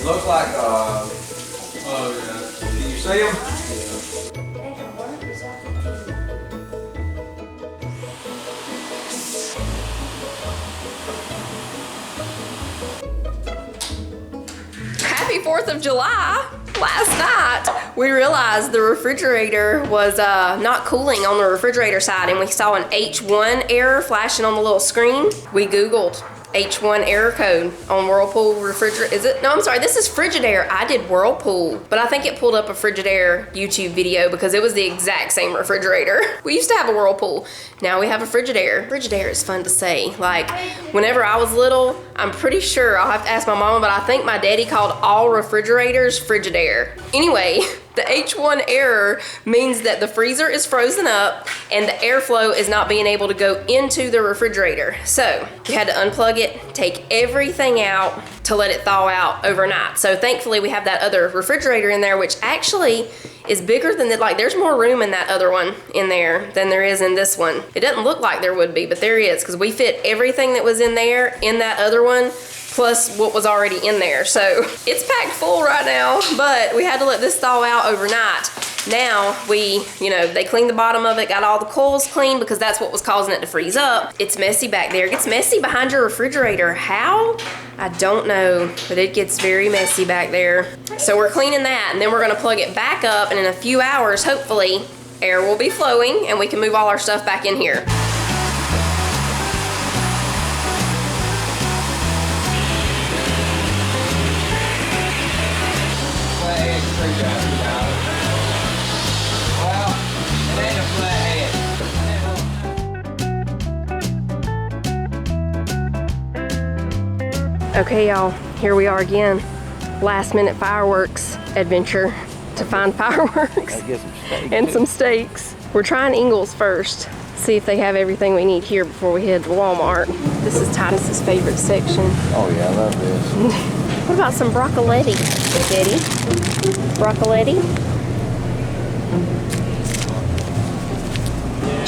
Looks like, oh yeah. Can you see them? Happy 4th of July. Last night, we realized the refrigerator was not cooling on the refrigerator side, and we saw an H1 error flashing on the little screen. We Googled H1 error code on Whirlpool refrigerator. Is it? No, I'm sorry. This is Frigidaire. I did Whirlpool, but I think it pulled up a Frigidaire YouTube video because it was the exact same refrigerator. We used to have a Whirlpool. Now we have a Frigidaire. Frigidaire is fun to say. Like, whenever I was little, I'm pretty sure, I'll have to ask my mama, but I think my daddy called all refrigerators Frigidaire. Anyway, the H1 error means that the freezer is frozen up and the airflow is not being able to go into the refrigerator. So we had to unplug it, take everything out to let it thaw out overnight. So thankfully we have that other refrigerator in there, which actually is bigger than that. Like, there's more room in that other one in there than there is in this one. It doesn't look like there would be, but there is, because we fit everything that was in there in that other one, plus what was already in there. So it's packed full right now, but we had to let this thaw out overnight. Now we, they cleaned the bottom of it, got all the coils clean because that's what was causing it to freeze up. It's messy back there. It gets messy behind your refrigerator. How? I don't know, but it gets very messy back there. So we're cleaning that, and then we're gonna plug it back up, and in a few hours, hopefully, air will be flowing and we can move all our stuff back in here. Okay, y'all, here we are again. Last minute fireworks adventure to find fireworks and some steaks. We're trying Ingles first, see if they have everything we need here before we head to Walmart. This is Titus's favorite section. Oh yeah, I love this. What about some broccoletti, Daddy? Broccoletti?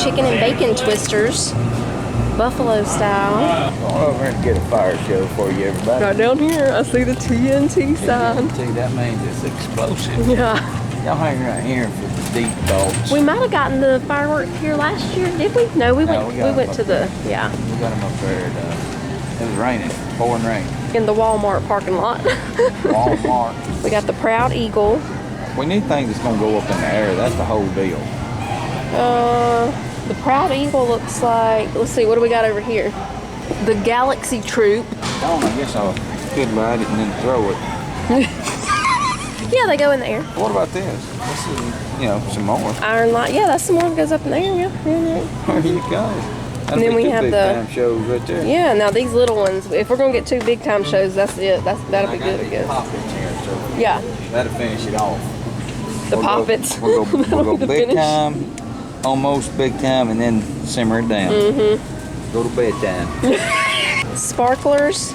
Chicken and bacon twisters. Buffalo style. Go over and get a fire show for you, everybody. Right down here, I see the TNT sign. TNT, that means it's explosive. Yeah. Y'all hang right here for the deep thoughts. We might have gotten the fireworks here last year, did we? No, we went to the, yeah. We got them up there. It was raining, pouring rain. In the Walmart parking lot. Walmart. We got the Proud Eagle. We need things that's gonna go up in the air. That's the whole deal. The Proud Eagle looks like, let's see, what do we got over here? The Galaxy Troop. Oh, I guess I could light it and then throw it. Yeah, they go in the air. What about this? This is, some more. Iron Light, yeah, that's some more that goes up in the air, yeah. There you go. And then we have the big time shows right there. Yeah, now these little ones, if we're gonna get 2 big time shows, that's it. That'll be good, I guess. Poppets here, so yeah. That'll finish it off. The poppets. We'll go big time, almost big time, and then simmer it down. Go to bedtime. Sparklers.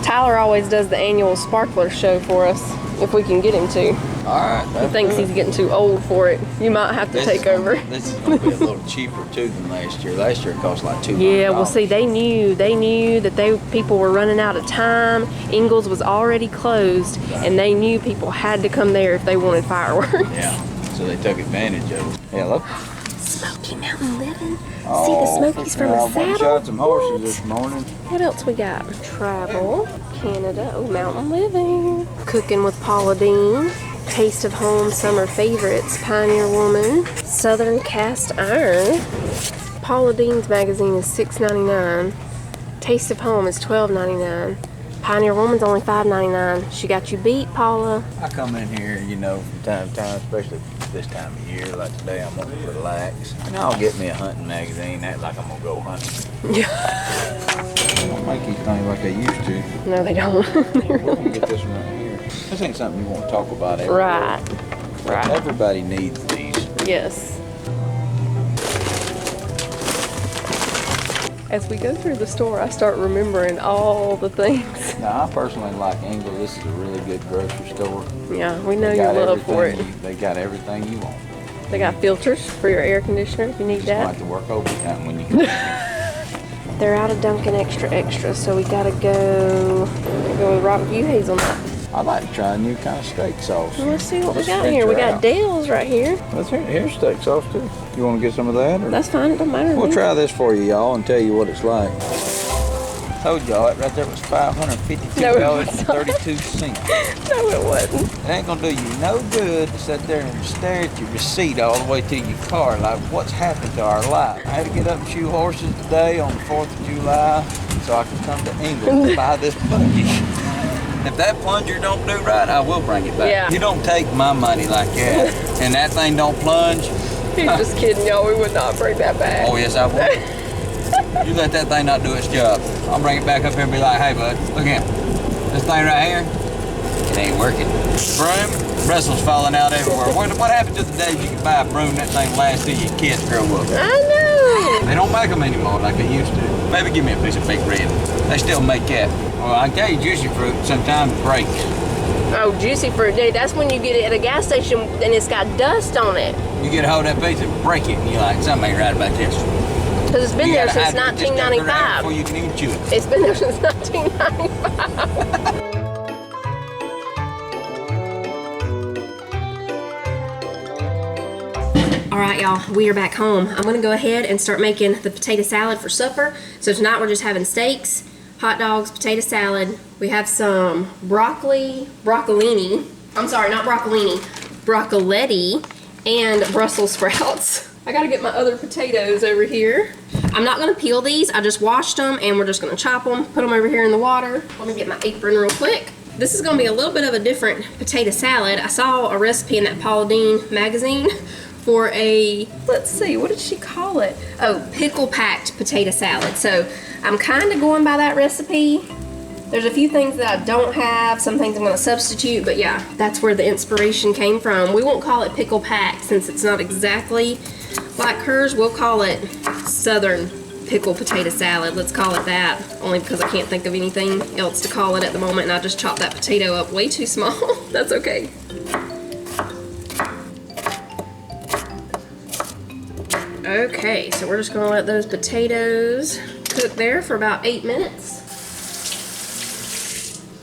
Tyler always does the annual sparkler show for us, if we can get him to. All right. He thinks he's getting too old for it. You might have to take over. This is going to be a little cheaper too than last year. Last year it cost like $200. Yeah, well see, they knew that people were running out of time. Ingles was already closed, and they knew people had to come there if they wanted fireworks. Yeah, so they took advantage of it. Yeah, look. Smoky Mountain Living. See the Smokies from a saddle? Shot some horses this morning. What else we got? Travel, Canada, Mountain Living. Cooking with Paula Deen. Taste of Home Summer Favorites, Pioneer Woman. Southern Cast Iron. Paula Deen's magazine is $6.99. Taste of Home is $12.99. Pioneer Woman's only $5.99. She got you beat, Paula. I come in here, from time to time, especially this time of year, like today, I'm gonna relax. And I'll get me a hunting magazine, act like I'm gonna go hunting. Yeah. They don't make these things like they used to. No, they don't. Where can you get this one right here? This ain't something you want to talk about everywhere. Right. Everybody needs these. Yes. As we go through the store, I start remembering all the things. Now, I personally like Ingles. This is a really good grocery store. Yeah, we know your love for it. They got everything you want. They got filters for your air conditioner if you need that. You have to work overtime when you get They're out of Dunkin' Extra Extra, so we gotta go with Rockview Hazelnut. I like to try a new kind of steak sauce. Let's see what we Just got here. We got dills right here. Here's steak sauce too. You want to get some of that? Or? That's fine, it don't matter. We'll try this for you, y'all, and tell you what it's like. Told y'all that right there was $552.32. No, it wasn't. It ain't gonna do you no good to sit there and stare at your receipt all the way to your car like what's happened to our life. I had to get up and shoe horses today on the 4th of July so I could come to England to buy this buggy. If that plunger don't do right, I will bring it back. Yeah. You don't take my money like that and that thing don't plunge. He's just kidding, y'all. We would not bring that back. Oh yes, I will. You let that thing not do its job. I'll bring it back up here and be like, hey bud, look here. This thing right here, it ain't working. Broom, bristles falling out everywhere. What happened to the days you could buy a broom that thing lasts till your kids grow up? I know. They don't make them anymore like they used to. Maybe give me a piece of Big Red. They still make that. Well, I tell you, juicy fruit sometimes breaks. Oh, juicy fruit, dude. That's when you get it at a gas station and it's got dust on it. You get a hold of that piece and break it, and you're like, something ain't right about this. Because it's been there since Just 1995. before you can even chew it. It's been there since 1995. All right, y'all, we are back home. I'm gonna go ahead and start making the potato salad for supper. So tonight we're just having steaks, hot dogs, potato salad. We have some broccolini. I'm sorry, not broccolini, broccoletti, and Brussels sprouts. I gotta get my other potatoes over here. I'm not gonna peel these, I just washed them and we're just gonna chop them, put them over here in the water. Let me get my apron real quick. This is gonna be a little bit of a different potato salad. I saw a recipe in that Paula Deen magazine for a, let's see, what did she call it? Oh, pickle packed potato salad. So I'm kind of going by that recipe. There's a few things that I don't have, some things I'm gonna substitute, but yeah, that's where the inspiration came from. We won't call it pickle packed since it's not exactly like hers. We'll call it Southern pickle potato salad. Let's call it that, only because I can't think of anything else to call it at the moment, and I just chopped that potato up way too small. That's okay. Okay, so we're just gonna let those potatoes cook there for about 8 minutes.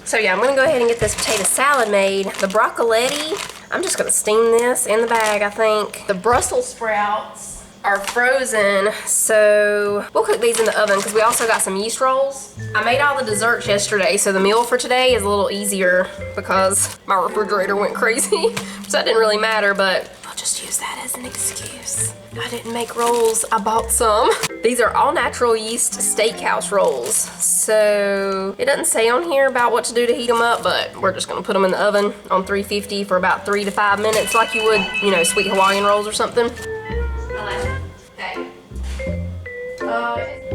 So yeah, I'm gonna go ahead and get this potato salad made. The broccoletti, I'm just gonna steam this in the bag, I think. The Brussels sprouts are frozen, so we'll cook these in the oven because we also got some yeast rolls. I made all the desserts yesterday, so the meal for today is a little easier because my refrigerator went crazy. So that didn't really matter, but I'll just use that as an excuse. I didn't make rolls, I bought some. These are all natural yeast steakhouse rolls. So it doesn't say on here about what to do to heat them up, but we're just gonna put them in the oven on 350 for about 3 to 5 minutes like you would, you know, sweet Hawaiian rolls or something.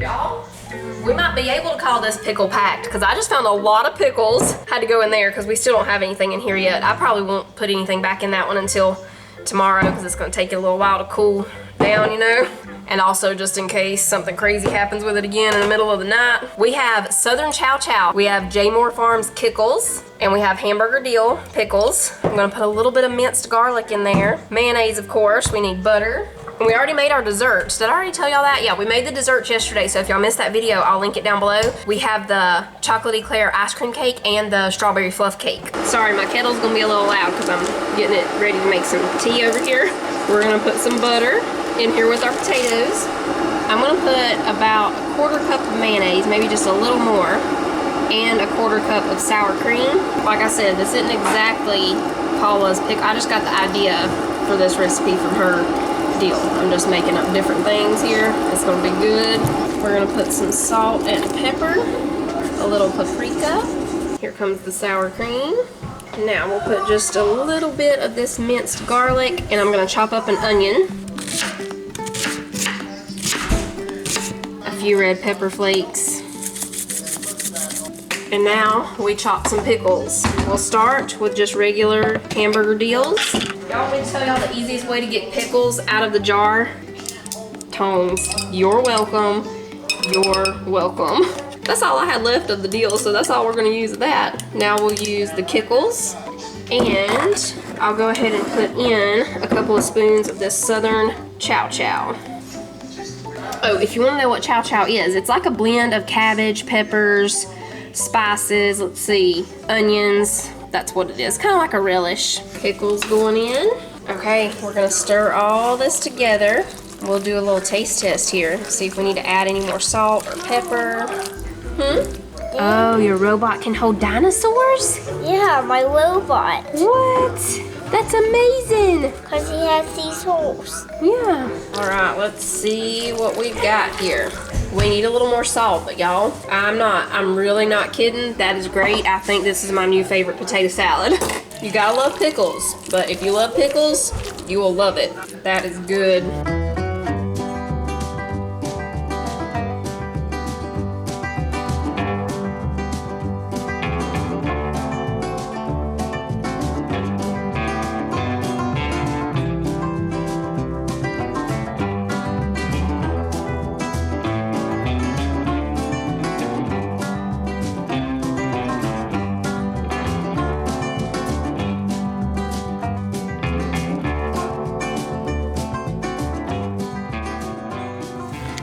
Y'all, we might be able to call this pickle packed because I just found a lot of pickles. Had to go in there because we still don't have anything in here yet. I probably won't put anything back in that one until tomorrow because it's gonna take it a little while to cool down, you know. And also just in case something crazy happens with it again in the middle of the night. We have Southern Chow Chow. We have J. Moore Farms Pickles, and we have hamburger dill pickles. I'm gonna put a little bit of minced garlic in there. Mayonnaise, of course. We need butter. And we already made our desserts. Did I already tell y'all that? Yeah, we made the desserts yesterday, so if y'all missed that video, I'll link it down below. We have the chocolate eclair ice cream cake and the strawberry fluff cake. Sorry, my kettle's gonna be a little loud because I'm getting it ready to make some tea over here. We're gonna put some butter in here with our potatoes. I'm gonna put about a 1/4 cup of mayonnaise, maybe just a little more, and a 1/4 cup of sour cream. Like I said, this isn't exactly Paula's pick. I just got the idea for this recipe from her deal. I'm just making up different things here. It's gonna be good. We're gonna put some salt and pepper, a little paprika. Here comes the sour cream. Now we'll put just a little bit of this minced garlic, and I'm gonna chop up an onion. A few red pepper flakes. And now we chop some pickles. We'll start with just regular hamburger deals. Y'all want me to tell y'all the easiest way to get pickles out of the jar? Tongs. You're welcome. You're welcome. That's all I had left of the deal, so that's all we're gonna use of that. Now we'll use the pickles, and I'll go ahead and put in a couple of spoons of this Southern Chow Chow. Oh, if you wanna know what Chow Chow is, it's like a blend of cabbage, peppers, spices, let's see, onions, That's what it is, kind of like a relish. Pickles going in. Okay, we're gonna stir all this together. We'll do a little taste test here. See if we need to add any more salt or pepper. Oh, your robot can hold dinosaurs? Yeah, my robot. What? That's amazing. Because he has these holes. Yeah. All right, let's see what we've got here. We need a little more salt, but y'all, I'm really not kidding. That is great. I think this is my new favorite potato salad. You gotta love pickles, but if you love pickles, you will love it. That is good.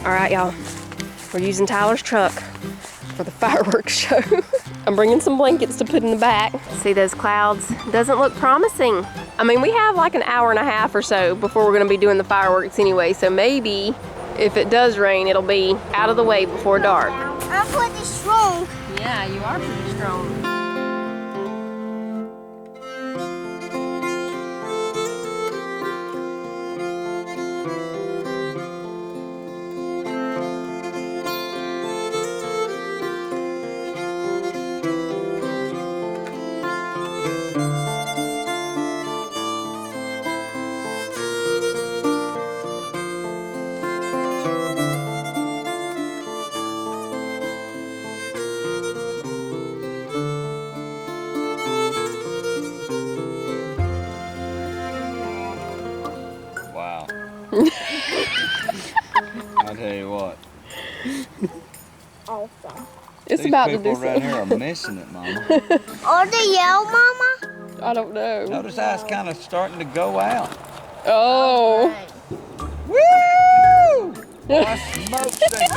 All right, y'all, we're using Tyler's truck for the fireworks show. I'm bringing some blankets to put in the back. See those clouds? Doesn't look promising. I mean, we have like an hour and a half or so before we're gonna be doing the fireworks anyway, so maybe if it does rain, it'll be out of the way before dark. I'm pretty strong. Yeah, you are pretty strong. Wow. I'll tell you what. Awesome. It's These about to people do right something. here are missing it, Mama. Are they yellow, Mama? I don't know. Notice how it's kind of starting to go out. Oh. Woo! I smoked that.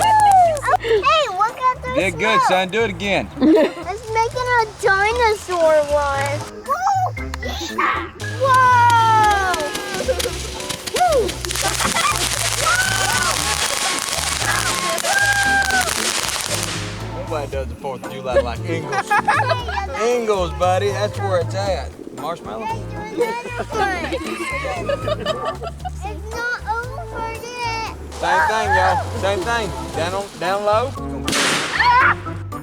Hey, look at this. Did good, son. Do it again. It's making a dinosaur one. Woo! Whoa! Woo! Nobody does the 4th of July like Ingles. Ingles, buddy. That's where it's at. Marshmallows? It's not over yet. Same thing, y'all. Same thing. Down low.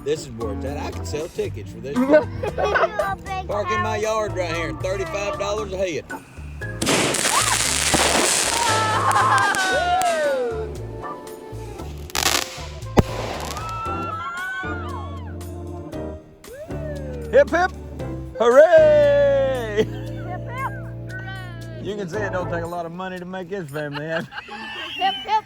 This is where it's at. I can sell tickets for this. Park in my yard right here. $35 a head. Hip hip, hooray! You can see it don't take a lot of money to make this family happy. Hip, hip,